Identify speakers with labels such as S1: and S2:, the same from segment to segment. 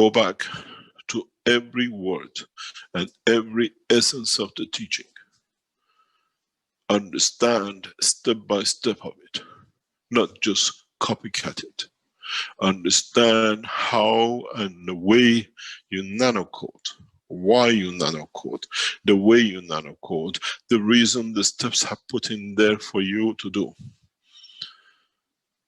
S1: Go back to every word and every essence of the teaching. Understand step by step of it, not just copycat it. Understand how and the way you nanocode, why you nanocode, the way you nanocode, the reason the steps are put in there for you to do.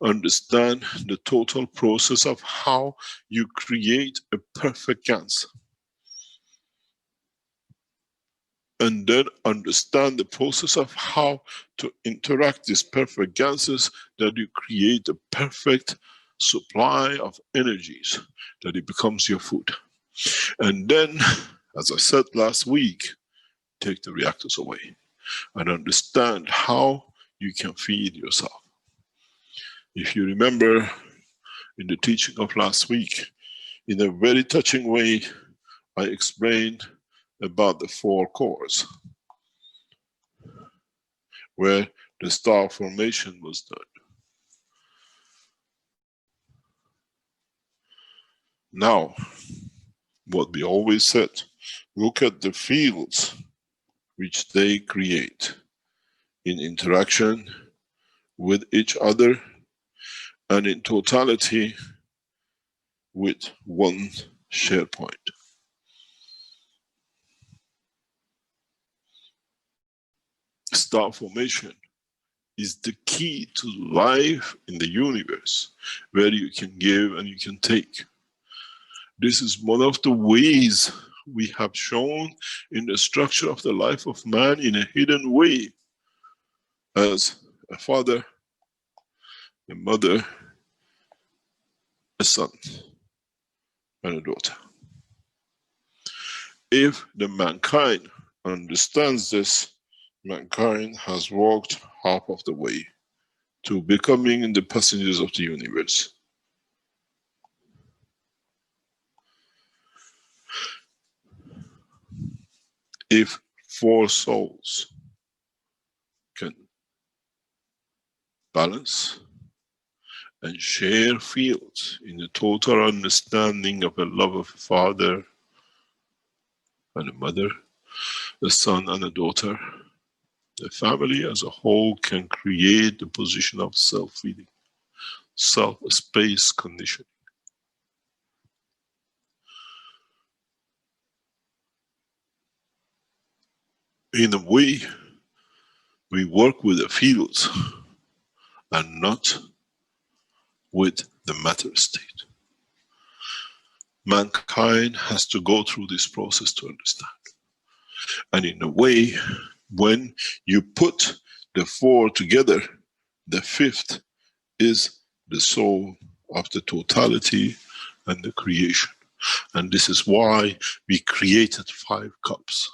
S1: Understand the total process of how you create a perfect GANS. And then understand the process of how to interact these perfect GANSes, that you create a perfect supply of energies, that it becomes your food. And then, as I said last week, take the reactors away and understand how you can feed yourself. If you remember in the teaching of last week, in a very touching way, I explained about the 4 cores, where the star formation was done. Now, what we always said, look at the fields which they create in interaction with each other and in totality with one share point. Star formation is the key to life in the universe, where you can give and you can take. This is one of the ways we have shown in the structure of the life of man in a hidden way, as a father, a mother, a son, and a daughter. If the mankind understands this, mankind has walked half of the way to becoming the passengers of the universe. If 4 souls can balance and share fields in the total understanding of a love of a father and a mother, a son and a daughter, the family as a whole can create the position of self-feeding, self-space conditioning. In a way, we work with the fields and not with the matter state. Mankind has to go through this process to understand. And in a way, when you put the 4 together, the 5th is the soul of the totality and the creation. And this is why we created 5 cups.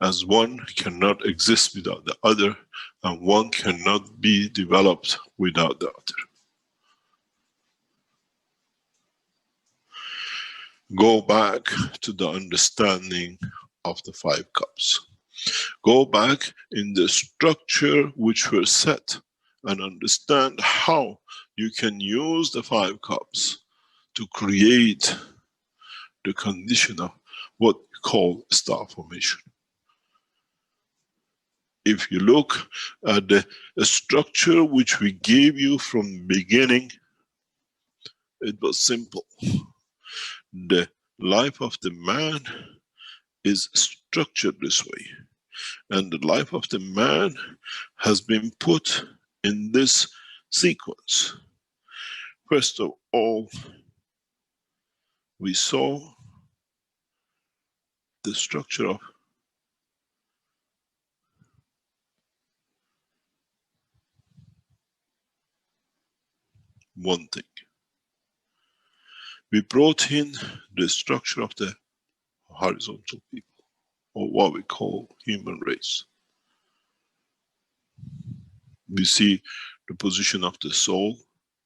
S1: As one cannot exist without the other, and one cannot be developed without the other. Go back to the understanding of the 5 cups. Go back in the structure which were set and understand how you can use the 5 cups to create the condition of what we call star formation. If you look at the structure which we gave you from the beginning, it was simple. The life of the man is structured this way, and the life of the man has been put in this sequence. First of all, we saw the structure of one thing. We brought in the structure of the horizontal people, or what we call human race. We see the position of the soul,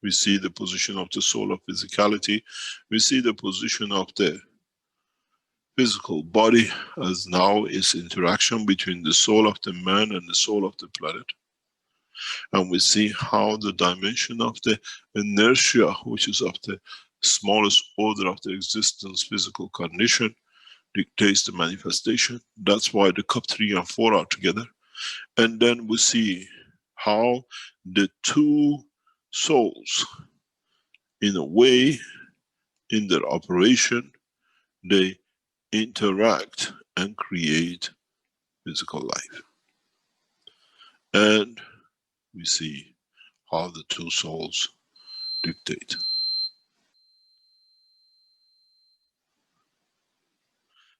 S1: we see the position of the soul of physicality, we see the position of the physical body as now is interaction between the soul of the man and the soul of the planet. And we see how the dimension of the inertia, which is of the smallest order of the existence physical condition, dictates the manifestation. That's why the cup 3 and 4 are together. And then we see how the two souls, in a way, in their operation, they interact and create physical life. And we see how the two souls dictate.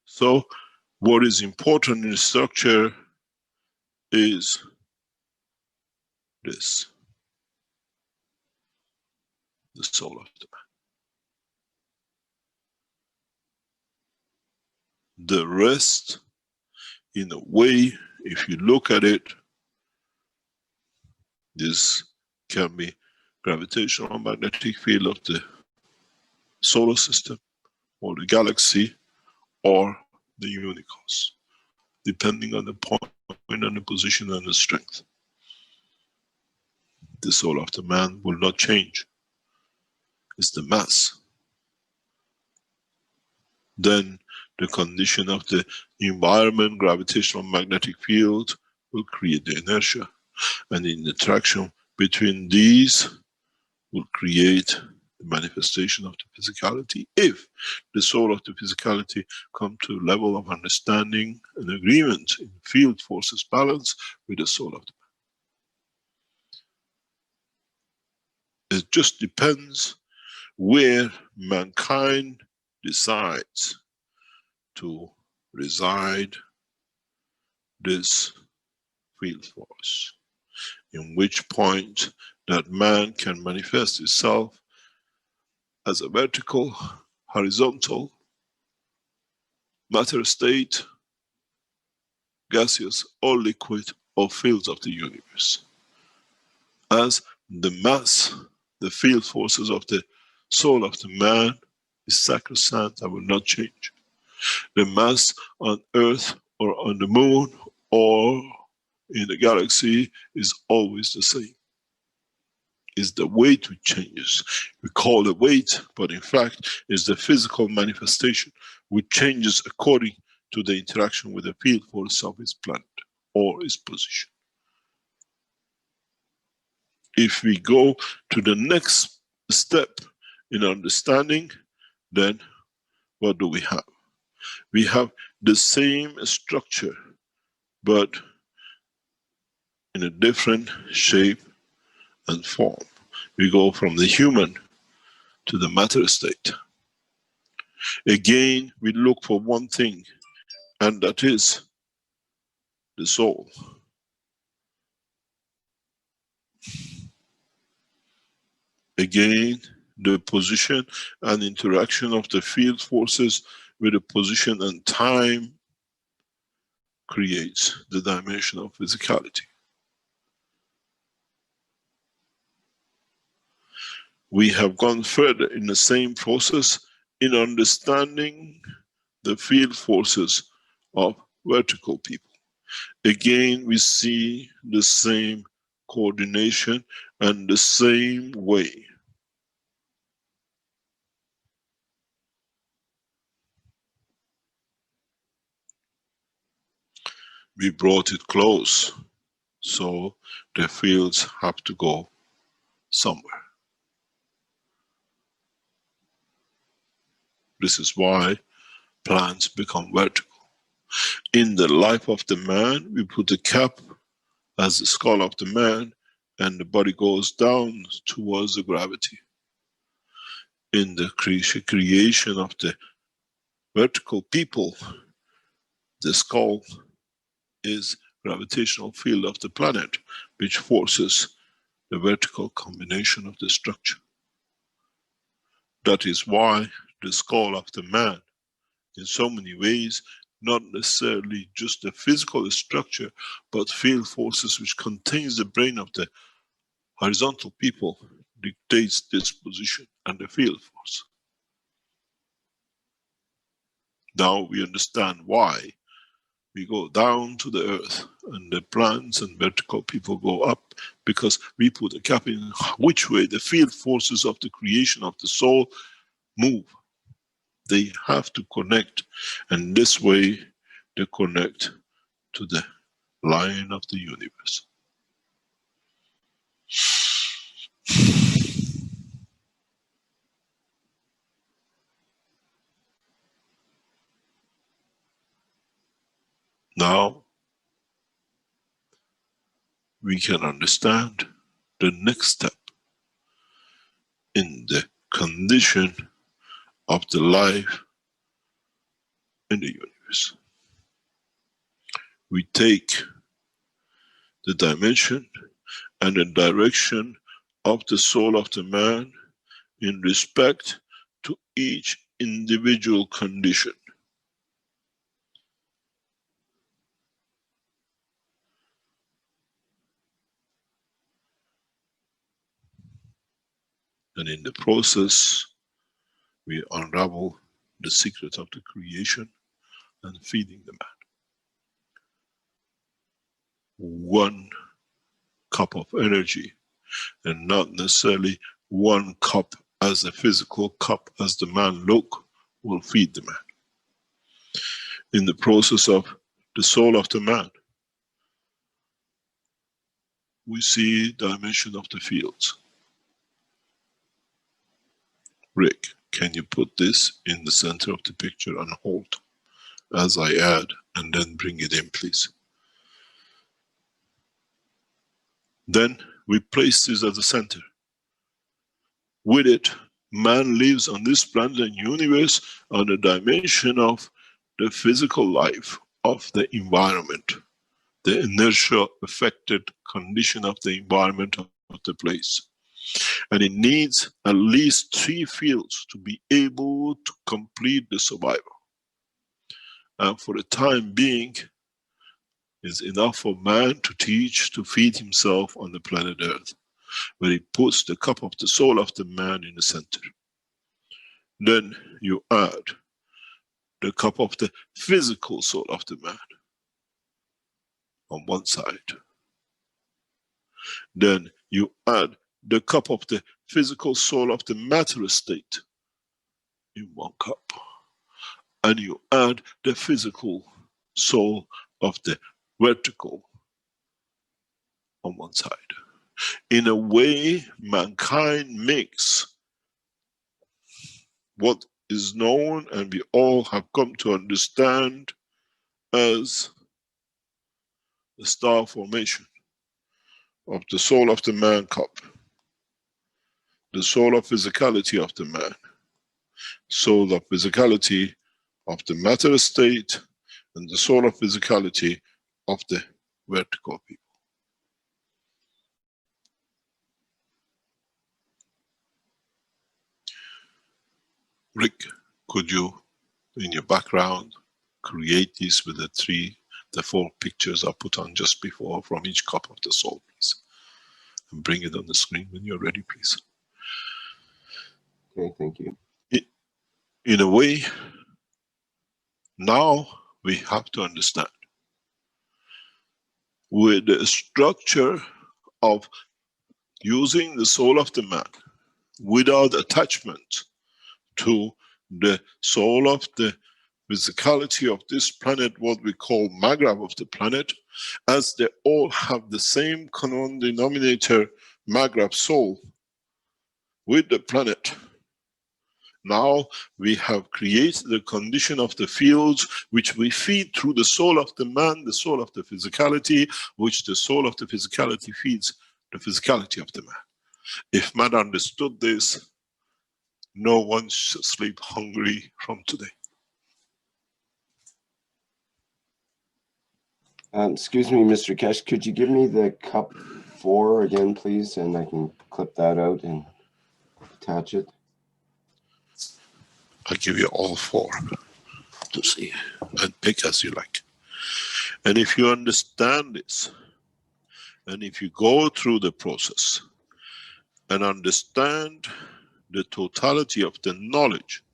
S1: So what is important in structure is this, the soul of the man. The rest, in a way, if you look at it, this can be gravitational magnetic field of the solar system, or the galaxy, or the universe, depending on the point and the position and the strength. The soul of the man will not change. It's the mass. Then the condition of the environment, gravitational magnetic field, will create the inertia. And the interaction between these will create the manifestation of the physicality, if the soul of the physicality come to a level of understanding and agreement in field forces balance with the soul of the man. It just depends where mankind decides to reside this field force, in which point that man can manifest itself as a vertical, horizontal, matter state, gaseous or liquid, or fields of the universe. As the mass, the field forces of the soul of the man is sacrosanct and will not change. The mass on Earth or on the moon or in the galaxy is always the same. It's the weight which changes. We call it weight, but in fact it's the physical manifestation which changes according to the interaction with the field force of its planet or its position. If we go to the next step in understanding, then what do we have? We have the same structure, but in a different shape and form. We go from the human to the matter state. Again, we look for one thing, and that is the soul. Again, the position and interaction of the field forces with the position and time creates the dimension of physicality. We have gone further in the same process in understanding the field forces of vertical people. Again, we see the same coordination and the same way. We brought it close, so the fields have to go somewhere. This is why plants become vertical. In the life of the man, we put the cap as the skull of the man, and the body goes down towards the gravity. In the creation of the vertical people, the skull is gravitational field of the planet, which forces the vertical combination of the structure. That is why the skull of the man, in so many ways, not necessarily just the physical structure, but field forces which contains the brain of the horizontal people, dictates this position and the field force. Now we understand why We go down to the earth, and the plants and vertical people go up, because we put a cap in which way the field forces of the creation of the soul move. They have to connect, and this way they connect to the line of the universe. Now we can understand the next step in the condition of the life in the universe. We take the dimension and the direction of the soul of the man in respect to each individual condition. And in the process, we unravel the secret of the creation and feeding the man. One cup of energy, and not necessarily one cup as a physical cup as the man look, will feed the man. In the process of the soul of the man, we see dimension of the fields. Rick, can you put this in the center of the picture and hold as I add, and then bring it in, please? Then we place this at the center. With it, man lives on this planet and universe on a dimension of the physical life of the environment, the inertia affected condition of the environment of the place. And it needs at least 3 fields to be able to complete the survival. And for the time being, it's enough for man to teach, to feed himself on the planet Earth, where he puts the cup of the soul of the man in the center. Then you add the cup of the physical soul of the man on one side. Then you add the cup of the physical soul of the matter state in one cup. And you add the physical soul of the vertical on one side. In a way, mankind makes what is known and we all have come to understand as the star formation of the soul of the man cup, the soul of physicality of the man, soul of physicality of the matter state, and the soul of physicality of the vertical people. Rick, could you, in your background, create this with the 4 pictures I put on just before from each cup of the soul, please? And bring it on the screen when you're ready, please.
S2: Okay, thank you.
S1: In a way, now we have to understand with the structure of using the soul of the man without attachment to the soul of the physicality of this planet, what we call Maghrab of the planet, as they all have the same common denominator, Maghrab soul, with the planet. Now we have created the condition of the fields which we feed through the soul of the man, the soul of the physicality, which the soul of the physicality feeds the physicality of the man. If man understood this, no one should sleep hungry from today.
S2: Excuse me, Mr. Keshe, could you give me the cup 4 again, please? And I can clip that out and attach it.
S1: I'll give you all 4 to see, and pick as you like. And if you understand this, and if you go through the process and understand the totality of the knowledge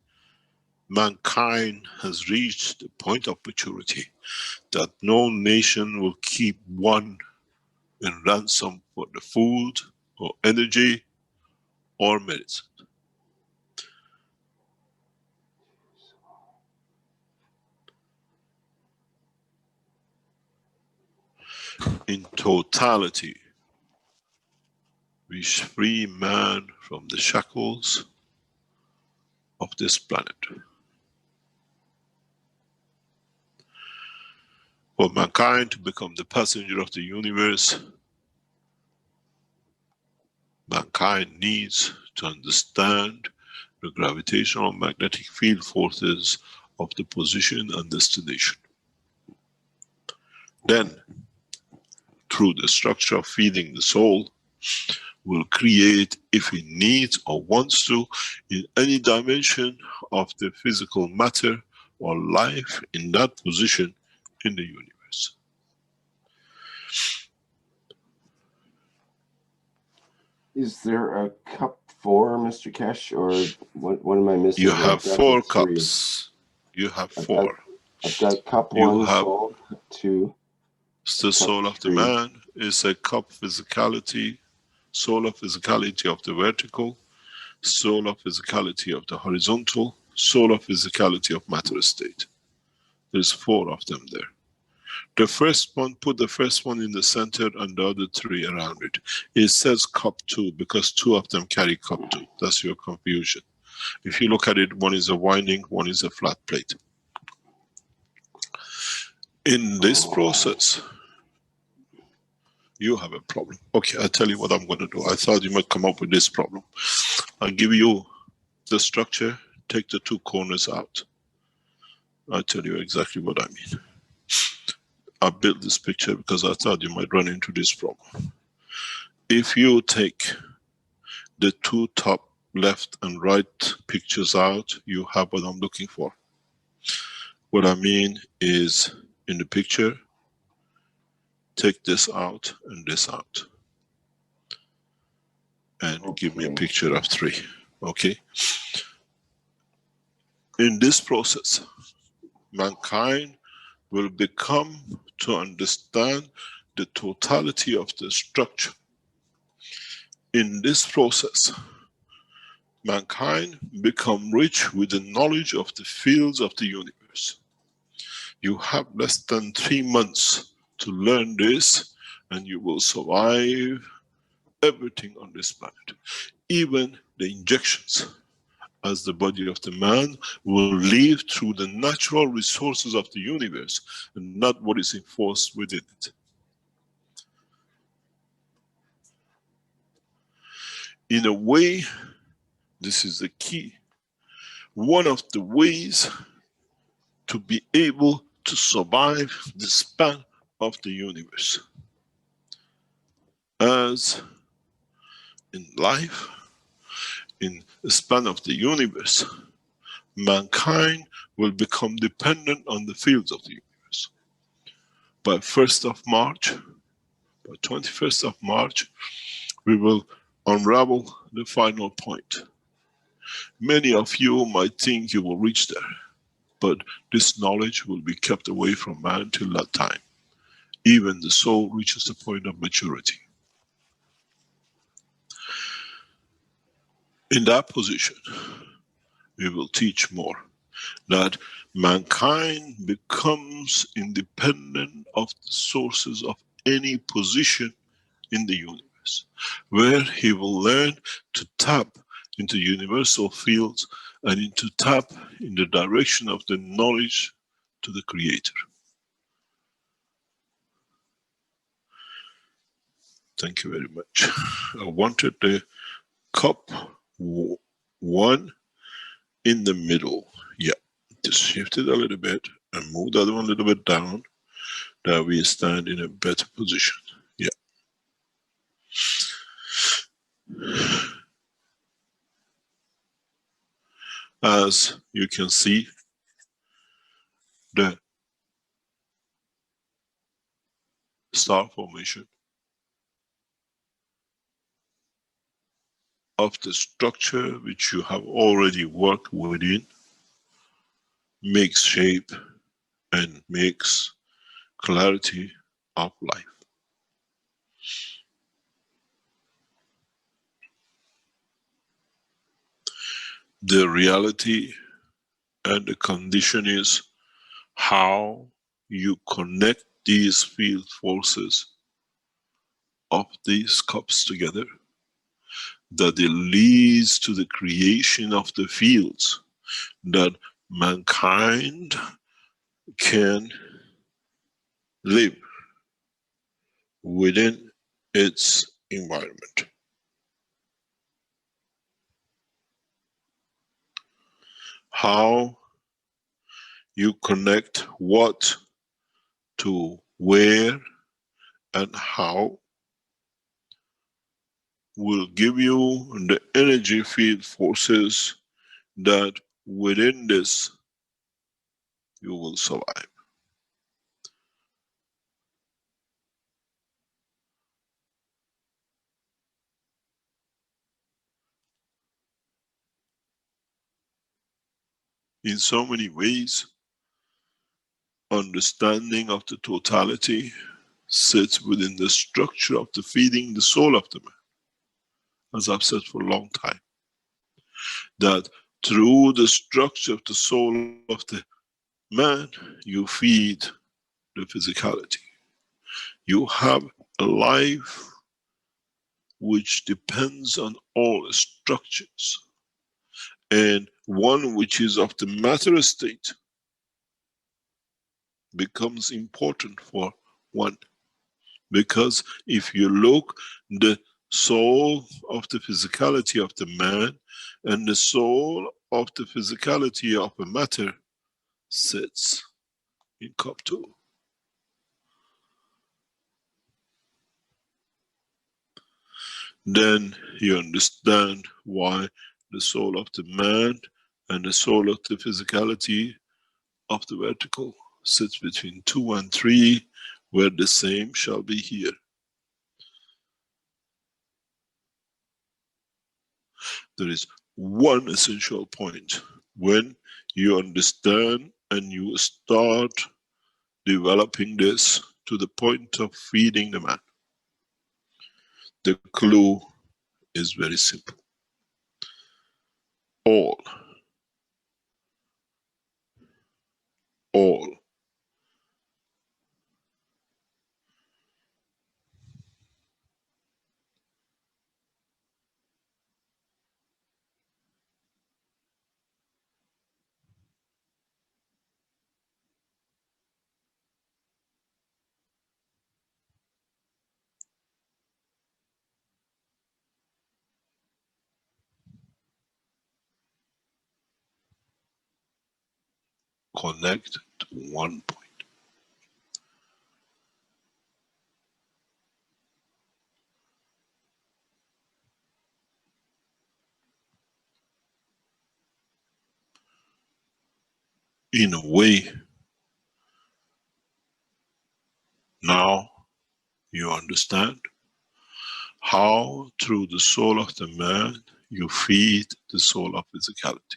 S1: mankind has reached the point of maturity that no nation will keep one in ransom for the food or energy or medicine. In totality, we free man from the shackles of this planet. For mankind to become the passenger of the universe, mankind needs to understand the gravitational magnetic field forces of the position and destination. Then, through the structure of feeding the soul, will create, if he needs or wants to, in any dimension of the physical matter or life in that position in the universe.
S2: Is there a cup 4, Mr. Keshe, or what am I missing?
S1: You
S2: Here?
S1: have
S2: I've got
S1: 4
S2: the 3.
S1: cups. You have 4.
S2: I've got cup
S1: You
S2: 1,
S1: have
S2: soul, cup 2.
S1: the
S2: Cup
S1: soul of the
S2: 3.
S1: man is a cup physicality, soul of physicality of the vertical, soul of physicality of the horizontal, soul of physicality of matter state. There's 4 of them there. The first one, put the first one in the center and the other 3 around it. It says cup 2 because 2 of them carry cup 2. That's your confusion. If you look at it, one is a winding, one is a flat plate. In this process, you have a problem. Okay, I'll tell you what I'm going to do. I thought you might come up with this problem. I'll give you the structure, take the 2 corners out. I'll tell you exactly what I mean. I built this picture because I thought you might run into this problem. If you take the 2 top left and right pictures out, you have what I'm looking for. What I mean is, in the picture, take this out and this out. And
S2: okay.
S1: Give me a picture of 3. Okay? In this process, mankind will become to understand the totality of the structure. In this process, mankind become rich with the knowledge of the fields of the universe. You have less than 3 months to learn this, and you will survive everything on this planet. Even the injections, as the body of the man will live through the natural resources of the universe and not what is enforced within it. In a way, this is the key. One of the ways to be able to survive the span of the universe. As in life, in the span of the universe, mankind will become dependent on the fields of the universe. By 1st of March, by 21st of March, we will unravel the final point. Many of you might think you will reach there, but this knowledge will be kept away from man till that time. Even the soul reaches the point of maturity. In that position, we will teach more. That mankind becomes independent of the sources of any position in the universe, where he will learn to tap into universal fields and into tap in the direction of the knowledge to the Creator. Thank you very much. I wanted the cup 1 in the middle. Yeah, just shift it a little bit and move the other one a little bit down, that we stand in a better position. Yeah. As you can see, the star formation of the structure which you have already worked within makes shape and makes clarity of life. The reality and the condition is how you connect these field forces of these cups together, that it leads to the creation of the fields that mankind can live within its environment. How you connect what to where and how will give you the energy field forces that within this you will survive. In so many ways, understanding of the totality sits within the structure of the feeding the soul of the man. As I've said for a long time, that through the structure of the soul of the man, you feed the physicality. You have a life which depends on all structures, and one which is of the matter state becomes important for one. Because if you look, the soul of the physicality of the man and the soul of the physicality of a matter sits in cup 2. Then you understand why the soul of the man and the soul of the physicality of the vertical sits between 2 and 3, where the same shall be here. There is one essential point. When you understand and you start developing this to the point of feeding the man, the clue is very simple. All connect to one point. In a way, now you understand how through the soul of the man you feed the soul of physicality.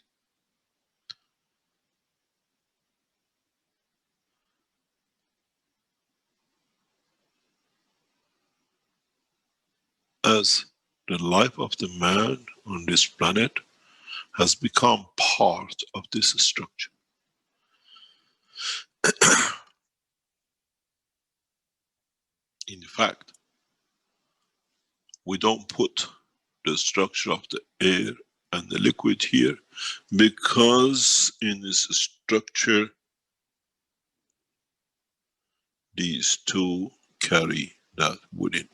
S1: As the life of the man on this planet has become part of this structure. In fact, we don't put the structure of the air and the liquid here because in this structure these two carry that within.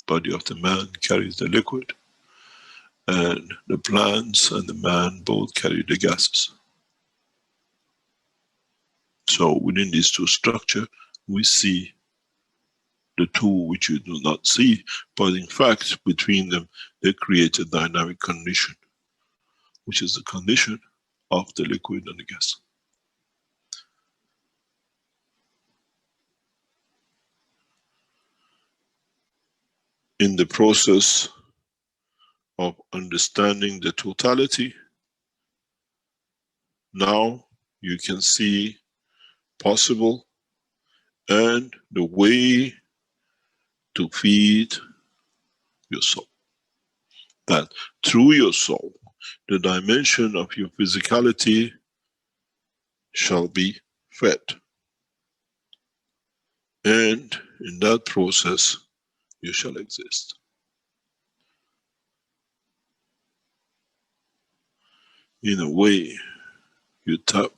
S1: Body of the man carries the liquid, and the plants and the man both carry the gases. So within these two structures, we see the two which you do not see, but in fact between them they create a dynamic condition, which is the condition of the liquid and the gas. In the process of understanding the totality, Now you can see possible and the way to feed your soul. That through your soul, the dimension of your physicality shall be fed. And in that process, you shall exist. In a way, you tap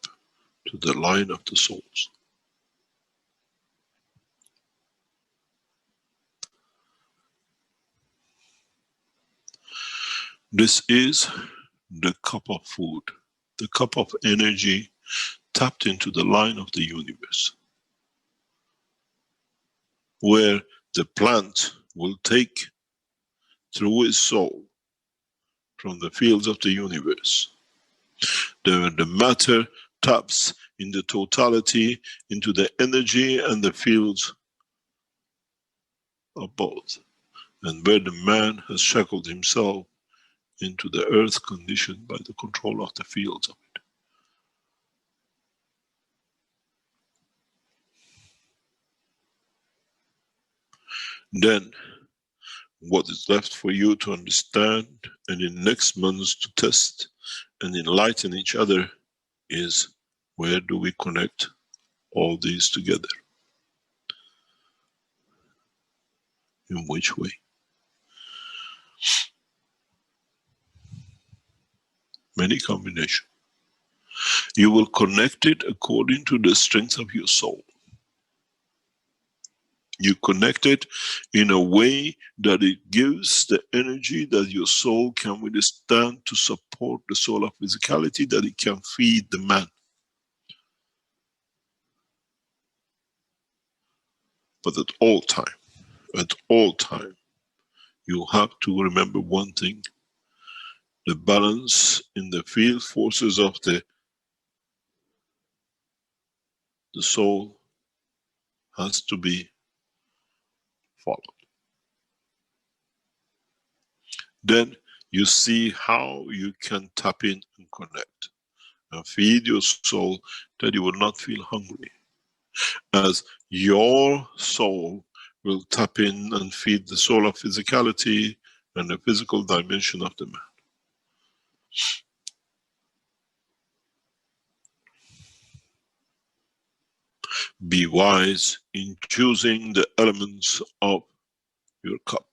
S1: to the line of the souls. This is the cup of food, the cup of energy tapped into the line of the universe, where the plant will take through its soul from the fields of the universe. The matter taps in the totality into the energy and the fields of both, and where the man has shackled himself into the earth conditioned by the control of the fields of it. Then, what is left for you to understand and in next months to test and enlighten each other is, where do we connect all these together? In which way? Many combinations. You will connect it according to the strength of your soul. You connect it in a way that it gives the energy that your soul can withstand to support the soul of physicality, that it can feed the man. But at all time, you have to remember one thing: the balance in the field forces of the soul has to be followed. Then you see how you can tap in and connect and feed your soul, that you will not feel hungry, as your soul will tap in and feed the soul of physicality and the physical dimension of the man. Be wise in choosing the elements of your cup.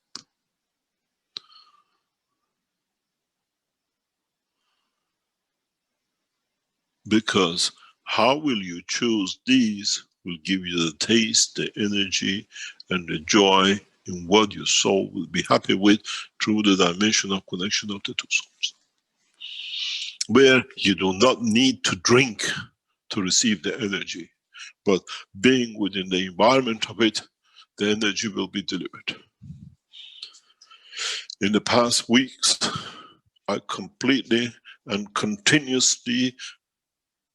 S1: Because how will you choose these will give you the taste, the energy, and the joy in what your soul will be happy with through the dimension of connection of the two souls. Where you do not need to drink to receive the energy, but being within the environment of it, the energy will be delivered. In the past weeks, I completely and continuously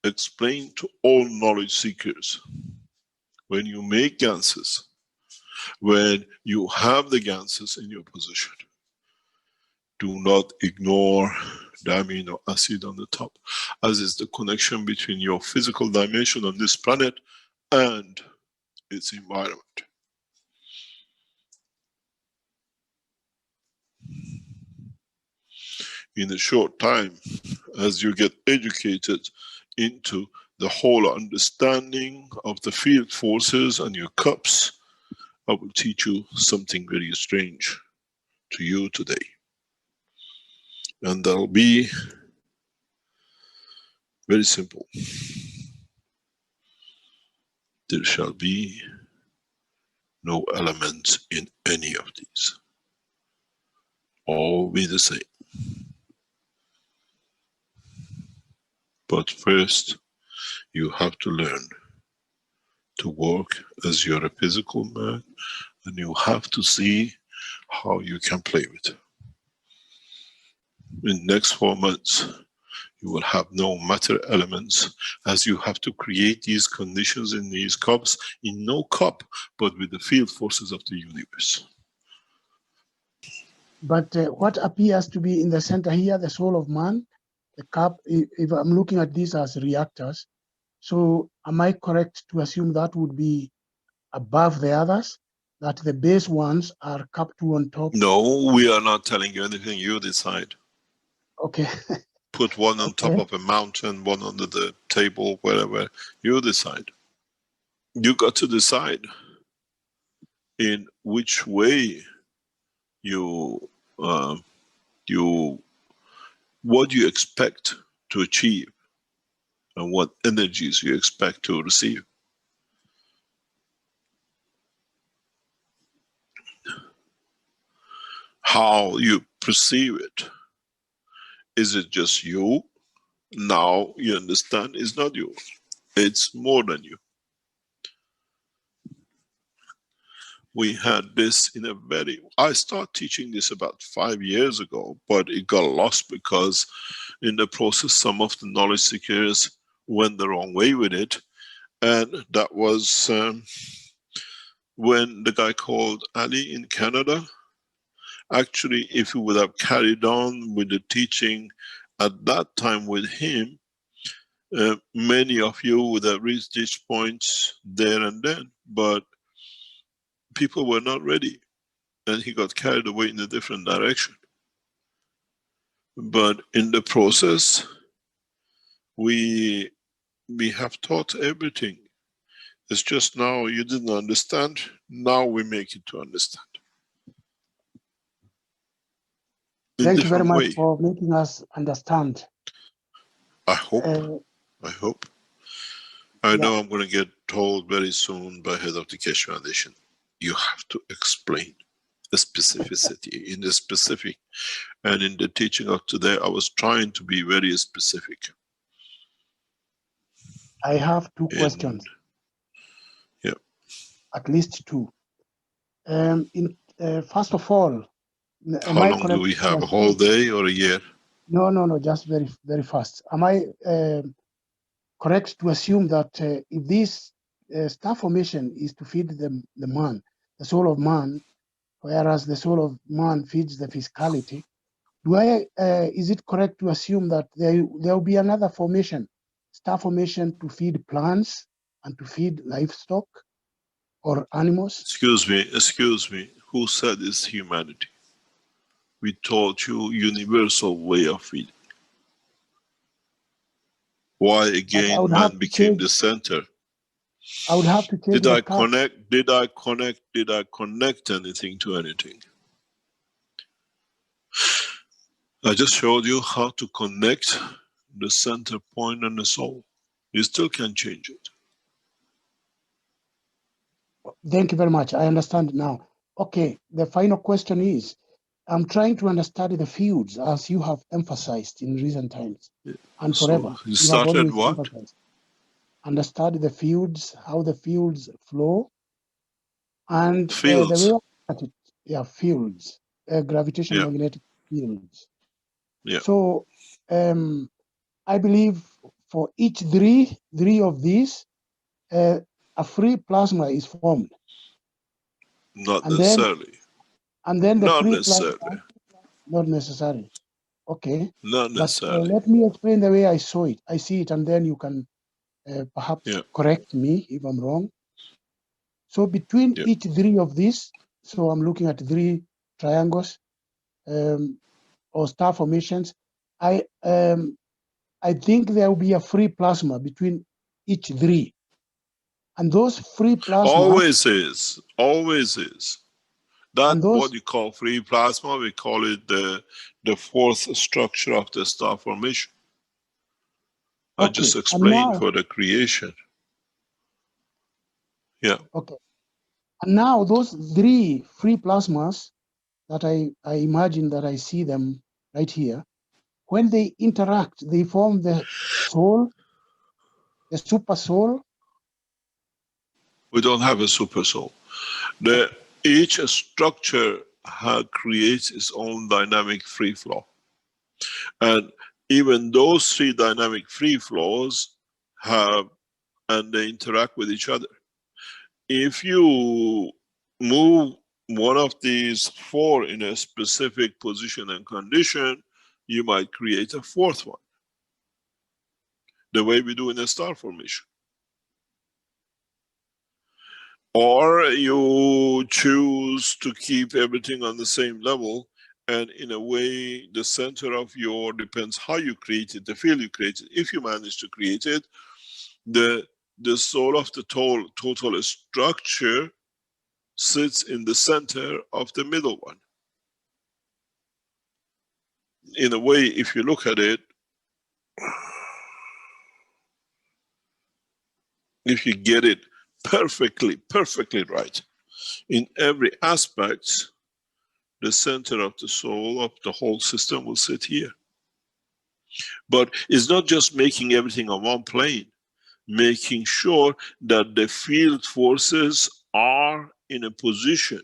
S1: explain to all knowledge seekers, when you make GANSes, when you have the GANSes in your possession, do not ignore the amino acid on the top, as is the connection between your physical dimension on this planet and its environment. In a short time, as you get educated into the whole understanding of the field forces and your cups, I will teach you something very strange to you today. And that'll be very simple. There shall be no elements in any of these. All be the same. But first, you have to learn to work as you're a physical man, and you have to see how you can play with it. In the next 4 months, you will have no matter elements, as you have to create these conditions in these cups, in no cup, but with the field forces of the universe.
S3: But what appears to be in the center here, the soul of man, the cup, if I'm looking at these as reactors, so am I correct to assume that would be above the others, that the base ones are cup 2 on top?
S1: No, we are not telling you anything, you decide.
S3: Okay.
S1: Put one on top
S3: Okay.
S1: of a mountain, one under the table, wherever, you decide. You got to decide in which way you, you, what you expect to achieve and what energies you expect to receive. How you perceive it. Is it just you? Now you understand it's not you. It's more than you. We had this in a very, I started teaching this about 5 years ago, but it got lost because in the process some of the knowledge seekers went the wrong way with it. And that was when the guy called Ali in Canada. Actually, if he would have carried on with the teaching at that time with him, many of you would have reached these points there and then, but people were not ready and he got carried away in a different direction. But in the process, we have taught everything. It's just now you didn't understand, now we make it to understand. In
S3: Thank you very
S1: different
S3: much
S1: way.
S3: for making us understand.
S1: I hope. I hope. I know
S3: Yeah.
S1: I'm going to get told very soon by head of the Keshe Foundation, you have to explain the specificity in the specific. And in the teaching of today, I was trying to be very specific.
S3: I have two questions.
S1: Yeah.
S3: At least two. First of all, am
S1: How
S3: I
S1: long do
S3: correct?
S1: we have? A whole day or a year?
S3: No, just very, very fast. Am I correct to assume that if this star formation is to feed the man, the soul of man, whereas the soul of man feeds the physicality, is it correct to assume that there will be another formation, star formation to feed plants and to feed livestock or animals?
S1: Excuse me. Who said it's humanity? We taught you universal way of feeding. Why
S3: But I
S1: again
S3: would have
S1: man
S3: to
S1: became
S3: change.
S1: the center?
S3: I would have to change
S1: Did
S3: the
S1: I
S3: cup.
S1: connect anything to anything? I just showed you how to connect the center point and the soul. You still can't change it.
S3: Thank you very much. I understand now. Okay, the final question is, I'm trying to understand the fields as you have emphasized in recent times and
S1: So
S3: forever.
S1: you
S3: You have
S1: started
S3: always
S1: what?
S3: emphasized. Understand the fields, how the fields flow, and the way
S1: Fields.
S3: of it, fields, gravitational
S1: Yeah,
S3: magnetic fields.
S1: yeah.
S3: So I believe for each three of these, a free plasma is formed.
S1: Not
S3: And then
S1: necessarily.
S3: the
S1: Not
S3: free plasma,
S1: necessarily.
S3: not necessary. Okay.
S1: Not
S3: But
S1: necessarily.
S3: let me explain the way I saw it. I see it, and then you can perhaps
S1: Yeah,
S3: correct me if I'm wrong. So between
S1: yeah.
S3: each three of these, so I'm looking at three triangles or star formations. I think there will be a free plasma between each three, and those free plasma
S1: Always is. Always is. That
S3: and
S1: what
S3: those
S1: you call free plasma, we call it the fourth structure of the star formation. I just
S3: okay, and
S1: explained
S3: now
S1: for the creation. Yeah.
S3: okay, and now those three free plasmas that I imagine that I see them right here. When they interact, they form the soul, the super soul.
S1: We don't have a super soul. Each structure creates its own dynamic free flow. And even those three dynamic free flows have, and they interact with each other. If you move one of these four in a specific position and condition, you might create a fourth one. the way we do in a star formation. Or you choose to keep everything on the same level, and in a way the center of your, depends how you create it, the field you create it. If you manage to create it, the soul of the total structure sits in the center of the middle one. In a way, if you look at it, if you get it perfectly right, in every aspect, the center of the soul of the whole system will sit here. But it's not just making everything on one plane, making sure that the field forces are in a position,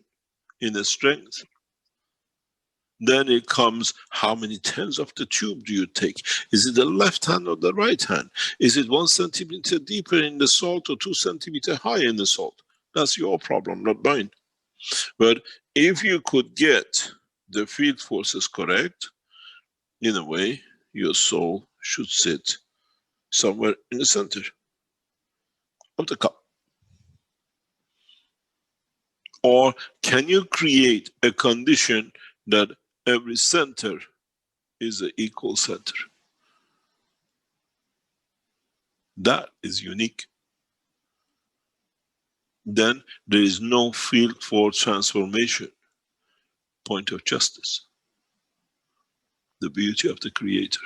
S1: in a strength. Then it comes, how many turns of the tube do you take? Is it the left hand or the right hand? Is it 1 centimeter deeper in the salt or 2 centimeter higher in the salt? That's your problem, not mine. But if you could get the field forces correct, in a way, your soul should sit somewhere in the center of the cup. Or can you create a condition that every center is an equal center? That is unique. Then there is no field for transformation. Point of justice. The beauty of the Creator.